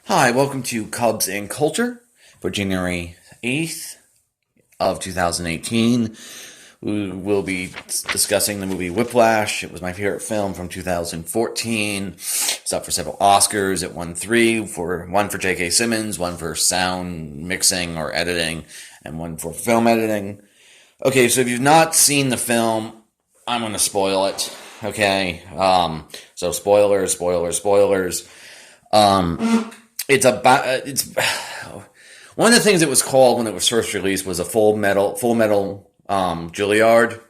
Hi, welcome to Cubs and Culture for January 8th of 2018. We will be discussing the movie Whiplash. It was my favorite film from 2014. It's up for several Oscars. It won one for J.K. Simmons, one for sound mixing or editing, and one for film editing. Okay, so if you've not seen the film, I'm going to spoil it. Okay, so spoilers. It's one of the things it was called when it was first released was a Full Metal Juilliard,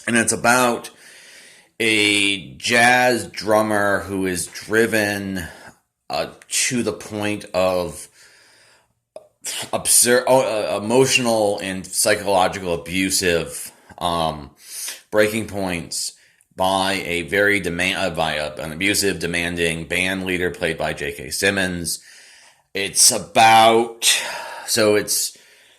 and it's about a jazz drummer who is driven to the point of emotional and psychological abusive breaking points by an abusive, demanding band leader played by J.K. Simmons. It's about so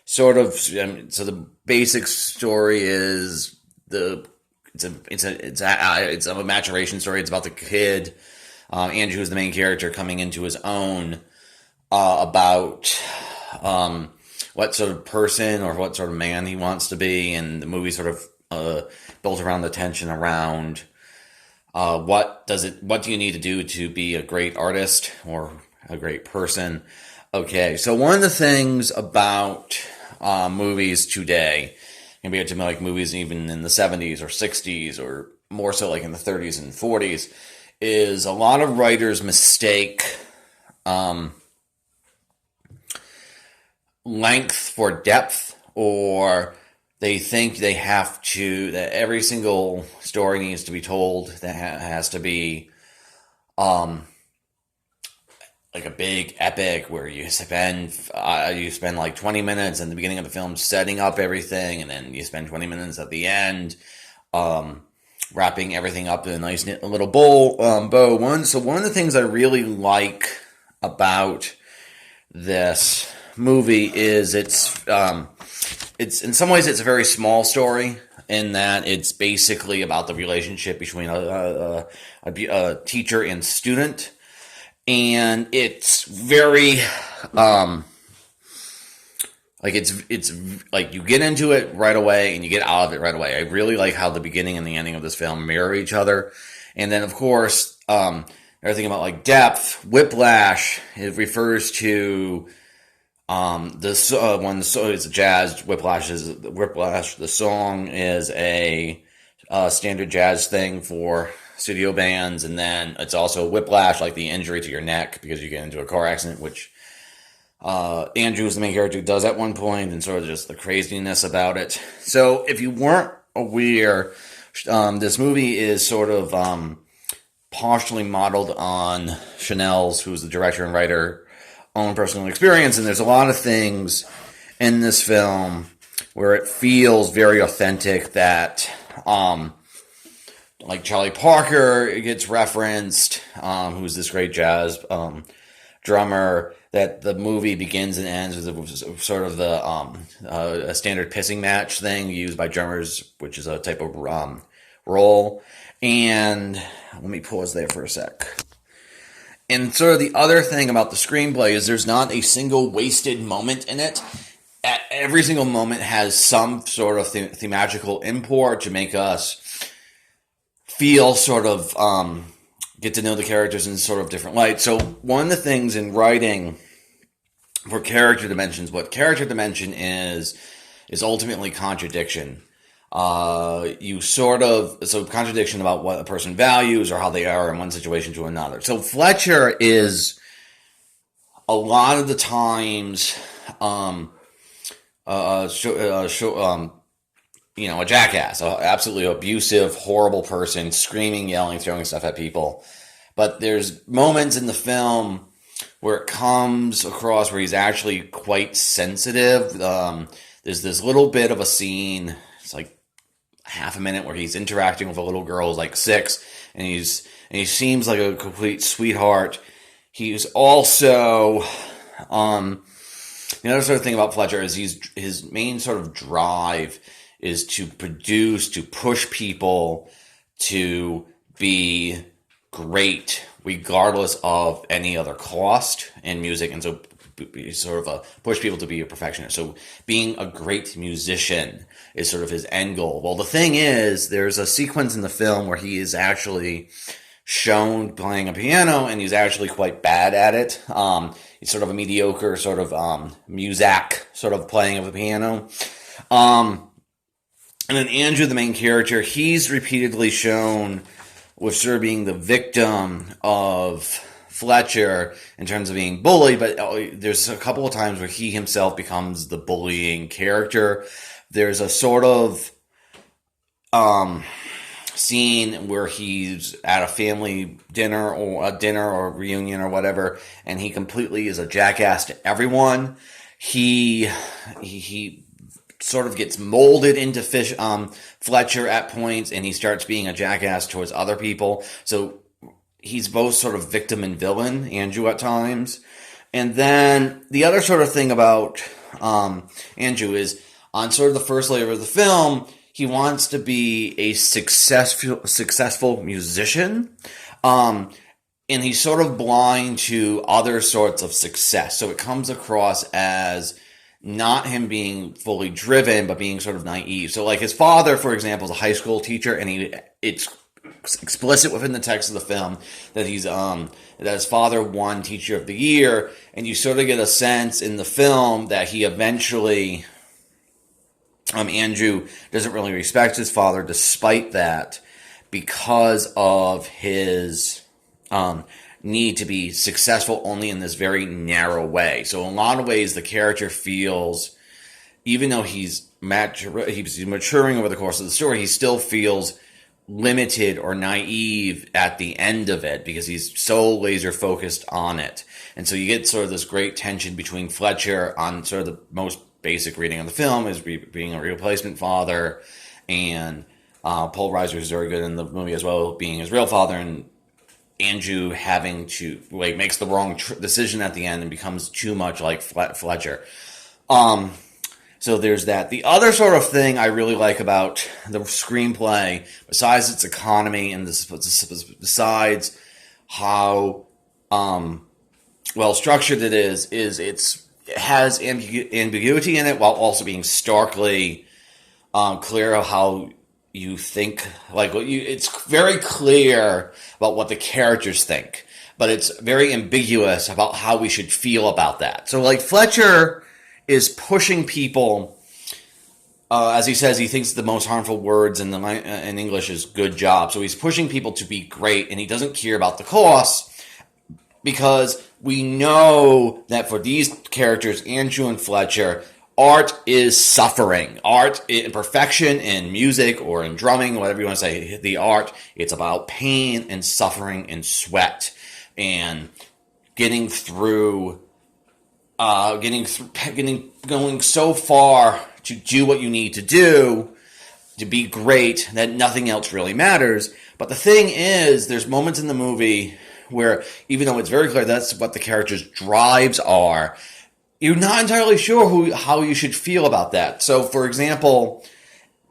the basic story is it's a maturation story. It's about the kid Andrew, who's the main character, coming into his own about what sort of person or what sort of man he wants to be, and the movie sort of built around the tension around what do you need to do to be a great artist or a great person. Okay, so one of the things about movies today, compared to like movies even in the 70s or 60s or more so like in the 30s and 40s, is a lot of writers mistake length for depth, or they think that every single story needs to be told, that has to be like a big epic where you spend like 20 minutes in the beginning of the film setting up everything, and then you spend 20 minutes at the end wrapping everything up in a nice little bow. So one of the things I really like about this movie is it's in some ways it's a very small story, in that it's basically about the relationship between a teacher and student, and it's very it's like you get into it right away and you get out of it right away. I really like how the beginning and the ending of this film mirror each other, and then of course everything about like depth. Whiplash, it refers to it's a jazz. Whiplash. The song is a standard jazz thing for studio bands, and then it's also whiplash, like the injury to your neck because you get into a car accident, which Andrew is the main character does at one point, and sort of just the craziness about it. So if you weren't aware, this movie is sort of partially modeled on Chanel's, who's the director and writer, own personal experience, and there's a lot of things in this film where it feels very authentic, that like Charlie Parker gets referenced, who's this great jazz drummer, that the movie begins and ends with sort of a standard pissing match thing used by drummers, which is a type of roll. And let me pause there for a sec. And sort of the other thing about the screenplay is there's not a single wasted moment in it. Every single moment has some sort of thematic import to make us feel sort of get to know the characters in sort of different light. So one of the things in writing for character dimensions, what character dimension is ultimately contradiction. Contradiction about what a person values or how they are in one situation to another. So Fletcher is a lot of the times, a jackass, absolutely abusive, horrible person, screaming, yelling, throwing stuff at people. But there's moments in the film where it comes across where he's actually quite sensitive. There's this little bit of a scene, it's like half a minute, where he's interacting with a little girl who's like 6, and he seems like a complete sweetheart. He's also the other sort of thing about Fletcher is his main sort of drive is to push people to be great regardless of any other cost in music, and so sort of push people to be a perfectionist. So being a great musician is sort of his end goal. Well, the thing is, there's a sequence in the film where he is actually shown playing a piano, and he's actually quite bad at it. He's sort of a mediocre sort of muzak sort of playing of the piano. And then Andrew, the main character, he's repeatedly shown with sort of being the victim of Fletcher in terms of being bullied, but there's a couple of times where he himself becomes the bullying character. There's a sort of scene where he's at a family dinner or reunion or whatever, and he completely is a jackass to everyone. He sort of gets molded into Fletcher at points, and he starts being a jackass towards other people. So he's both sort of victim and villain, Andrew, at times. And then the other sort of thing about Andrew is, on sort of the first layer of the film, he wants to be a successful musician. And he's sort of blind to other sorts of success. So it comes across as not him being fully driven, but being sort of naive. So like his father, for example, is a high school teacher, and it's explicit within the text of the film that that his father won Teacher of the Year, and you sort of get a sense in the film that he eventually, Andrew doesn't really respect his father despite that, because of his need to be successful only in this very narrow way. So in a lot of ways, the character feels, even though he's maturing over the course of the story, he still feels limited or naive at the end of it because he's so laser focused on it. And so you get sort of this great tension between Fletcher on sort of the most basic reading of the film is being a replacement father, and Paul Reiser is very good in the movie as well, being his real father, and Andrew having to makes the wrong decision at the end and becomes too much like Fletcher. So there's that. The other sort of thing I really like about the screenplay, besides its economy and besides how well structured it is it has ambiguity in it while also being starkly clear of how you think. It's very clear about what the characters think, but it's very ambiguous about how we should feel about that. So like Fletcher is pushing people, as he says, he thinks the most harmful words in English is good job. So he's pushing people to be great, and he doesn't care about the costs, because we know that for these characters, Andrew and Fletcher, art is suffering. Art, in perfection in music or in drumming, whatever you want to say, the art, it's about pain and suffering and sweat and going so far to do what you need to do to be great that nothing else really matters. But the thing is, there's moments in the movie where, even though it's very clear that's what the characters' drives are, you're not entirely sure how you should feel about that. So, for example,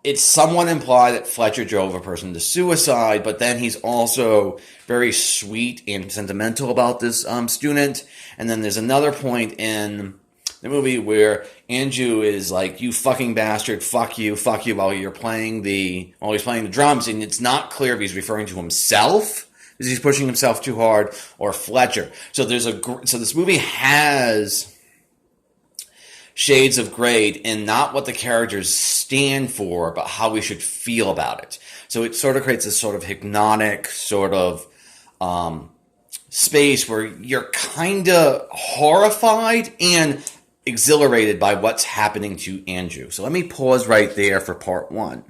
it's somewhat implied that Fletcher drove a person to suicide, but then he's also very sweet and sentimental about this student. And then there's another point in the movie where Andrew is like, "You fucking bastard, fuck you," while he's playing the drums, and it's not clear if he's referring to himself because he's pushing himself too hard, or Fletcher. So this movie has shades of gray in not what the characters stand for, but how we should feel about it. So it sort of creates this sort of hypnotic sort of space where you're kind of horrified and exhilarated by what's happening to Andrew. So let me pause right there for part one.